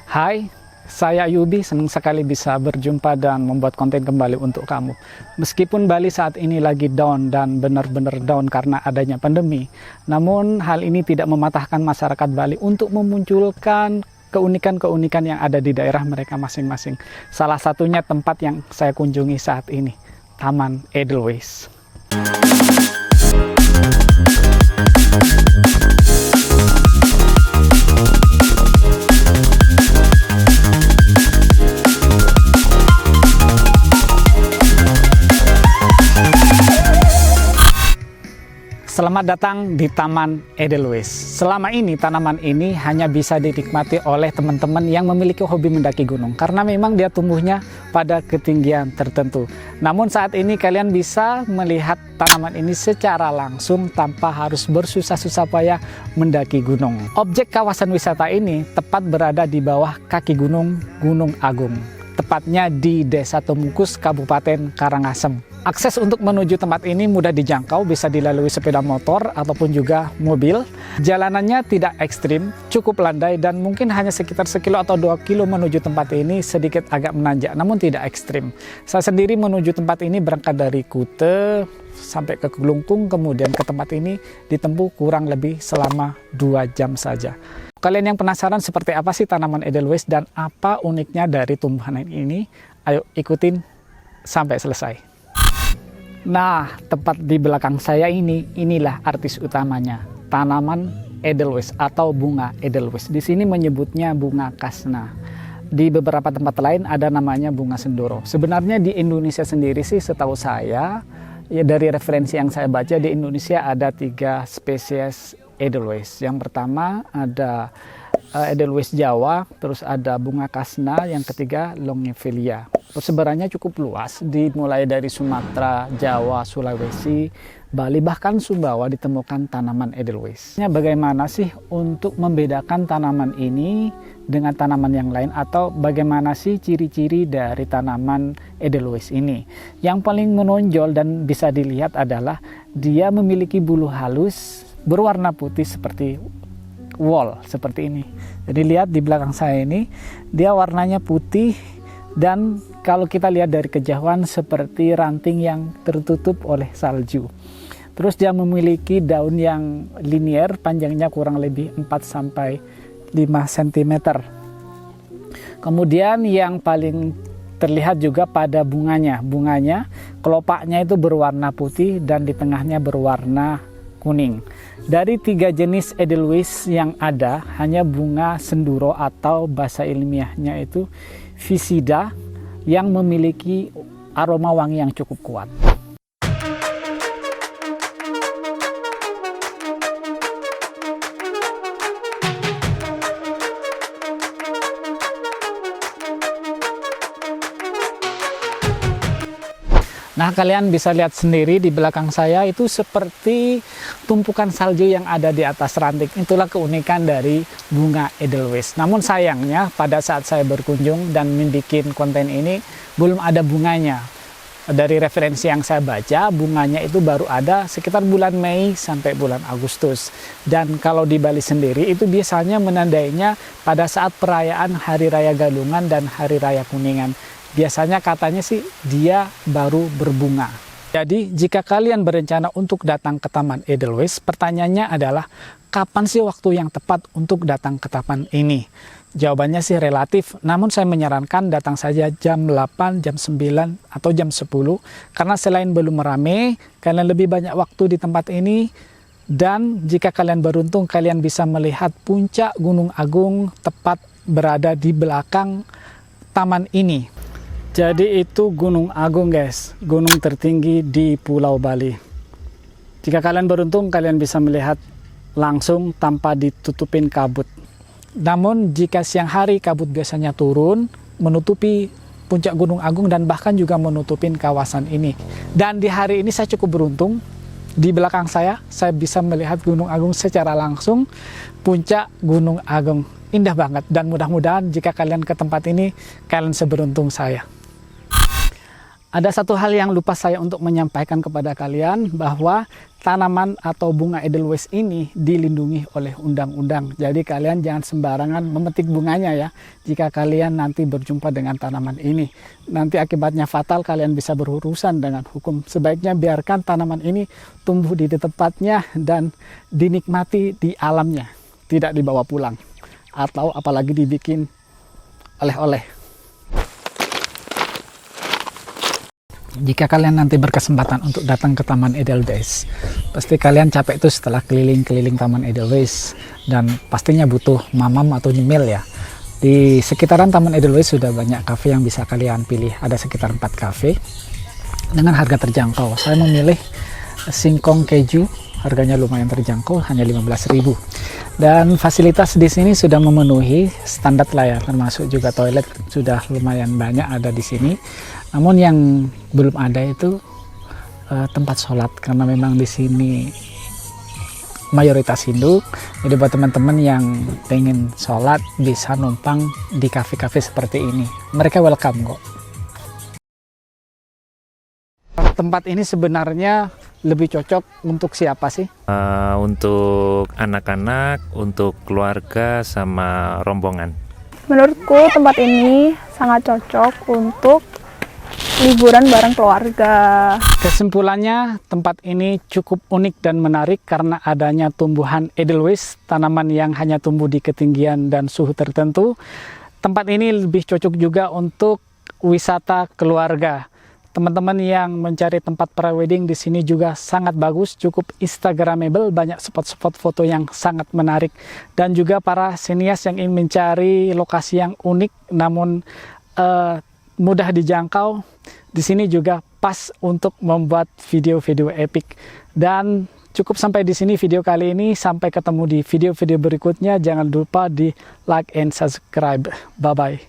Hai, saya Yubi, senang sekali bisa berjumpa dan membuat konten kembali untuk kamu. Meskipun Bali saat ini lagi down dan benar-benar down karena adanya pandemi, namun hal ini tidak mematahkan masyarakat Bali untuk memunculkan keunikan-keunikan yang ada di daerah mereka masing-masing. Salah satunya tempat yang saya kunjungi saat ini, Taman Edelweiss. Selamat datang di Taman Edelweiss. Selama ini tanaman ini hanya bisa dinikmati oleh teman-teman yang memiliki hobi mendaki gunung karena memang dia tumbuhnya pada ketinggian tertentu. Namun saat ini kalian bisa melihat tanaman ini secara langsung tanpa harus bersusah-susah payah mendaki gunung. Objek kawasan wisata ini tepat berada di bawah kaki gunung Gunung Agung, tepatnya di Desa Tumungkus, Kabupaten Karangasem. Akses untuk menuju tempat ini mudah dijangkau, bisa dilalui sepeda motor ataupun juga mobil. Jalanannya tidak ekstrim, cukup landai dan mungkin hanya sekitar 1 kilo atau 2 kilo menuju tempat ini, sedikit agak menanjak namun tidak ekstrim. Saya sendiri menuju tempat ini berangkat dari Kute sampai ke Kelungkung, kemudian ke tempat ini ditempuh kurang lebih selama 2 jam saja. Kalian yang penasaran seperti apa sih tanaman Edelweiss dan apa uniknya dari tumbuhan ini? Ayo ikutin sampai selesai. Nah, tepat di belakang saya inilah artis utamanya, tanaman Edelweiss atau bunga Edelweiss. Di sini menyebutnya bunga kasna. Di beberapa tempat lain ada namanya bunga sendoro. Sebenarnya di Indonesia sendiri sih setahu saya, ya dari referensi yang saya baca di Indonesia ada 3 spesies Edelweiss. Yang pertama ada Edelweiss Jawa, terus ada bunga kasna, yang ketiga Longivelia. Persebarannya cukup luas, dimulai dari Sumatera, Jawa, Sulawesi, Bali, bahkan Sumbawa ditemukan tanaman Edelweiss. Bagaimana sih untuk membedakan tanaman ini dengan tanaman yang lain, atau bagaimana sih ciri-ciri dari tanaman Edelweiss ini? Yang paling menonjol dan bisa dilihat adalah dia memiliki bulu halus berwarna putih seperti wol, seperti ini. Jadi lihat di belakang saya ini, dia warnanya putih dan kalau kita lihat dari kejauhan seperti ranting yang tertutup oleh salju. Terus dia memiliki daun yang linier, panjangnya kurang lebih 4-5 cm. Kemudian yang paling terlihat juga pada bunganya. Bunganya, kelopaknya itu berwarna putih dan di tengahnya berwarna kuning. Dari 3 jenis Edelweiss yang ada, hanya bunga senduro atau bahasa ilmiahnya itu Visida yang memiliki aroma wangi yang cukup kuat. Nah, kalian bisa lihat sendiri di belakang saya itu seperti tumpukan salju yang ada di atas ranting. Itulah keunikan dari bunga Edelweiss. Namun sayangnya pada saat saya berkunjung dan membuat konten ini belum ada bunganya. Dari referensi yang saya baca, bunganya itu baru ada sekitar bulan Mei sampai bulan Agustus. Dan kalau di Bali sendiri itu biasanya menandainya pada saat perayaan Hari Raya Galungan dan Hari Raya Kuningan. Biasanya katanya sih dia baru berbunga. Jadi jika kalian berencana untuk datang ke Taman Edelweiss, pertanyaannya adalah kapan sih waktu yang tepat untuk datang ke taman ini? Jawabannya sih relatif, namun saya menyarankan datang saja jam 8, jam 9, atau jam 10. Karena selain belum ramai, kalian lebih banyak waktu di tempat ini. Dan jika kalian beruntung, kalian bisa melihat puncak Gunung Agung tepat berada di belakang taman ini. Jadi itu Gunung Agung guys, gunung tertinggi di Pulau Bali. Jika kalian beruntung, kalian bisa melihat langsung tanpa ditutupin kabut. Namun jika siang hari kabut biasanya turun, menutupi puncak Gunung Agung dan bahkan juga menutupin kawasan ini. Dan di hari ini saya cukup beruntung, di belakang saya bisa melihat Gunung Agung secara langsung, puncak Gunung Agung. Indah banget dan mudah-mudahan jika kalian ke tempat ini, kalian seberuntung saya. Ada satu hal yang lupa saya untuk menyampaikan kepada kalian, bahwa tanaman atau bunga Edelweiss ini dilindungi oleh undang-undang. Jadi kalian jangan sembarangan memetik bunganya ya. Jika kalian nanti berjumpa dengan tanaman ini, nanti akibatnya fatal, kalian bisa berurusan dengan hukum. Sebaiknya biarkan tanaman ini tumbuh di tempatnya dan dinikmati di alamnya, tidak dibawa pulang atau apalagi dibikin oleh-oleh. Jika kalian nanti berkesempatan untuk datang ke Taman Edelweiss, pasti kalian capek tuh setelah keliling-keliling Taman Edelweiss, dan pastinya butuh mamam atau nyemil ya. Di sekitaran Taman Edelweiss sudah banyak kafe yang bisa kalian pilih. Ada sekitar 4 kafe dengan harga terjangkau. Saya memilih singkong keju, harganya lumayan terjangkau, hanya 15.000. Dan fasilitas di sini sudah memenuhi standar lah ya, termasuk juga toilet sudah lumayan banyak ada di sini. Namun yang belum ada itu tempat sholat, karena memang di sini mayoritas Hindu. Jadi buat teman-teman yang pengen sholat bisa numpang di kafe-kafe seperti ini. Mereka welcome kok. Tempat ini sebenarnya lebih cocok untuk siapa sih? Untuk anak-anak, untuk keluarga, sama rombongan. Menurutku tempat ini sangat cocok untuk liburan bareng keluarga. Kesimpulannya, tempat ini cukup unik dan menarik karena adanya tumbuhan Edelweiss, tanaman yang hanya tumbuh di ketinggian dan suhu tertentu. Tempat ini lebih cocok juga untuk wisata keluarga. Teman-teman yang mencari tempat prewedding di sini juga sangat bagus, cukup instagramable, banyak spot-spot foto yang sangat menarik. Dan juga para sinias yang ingin mencari lokasi yang unik namun mudah dijangkau, di sini juga pas untuk membuat video-video epic. Dan cukup sampai di sini video kali ini, sampai ketemu di video-video berikutnya. Jangan lupa di like and subscribe. Bye bye.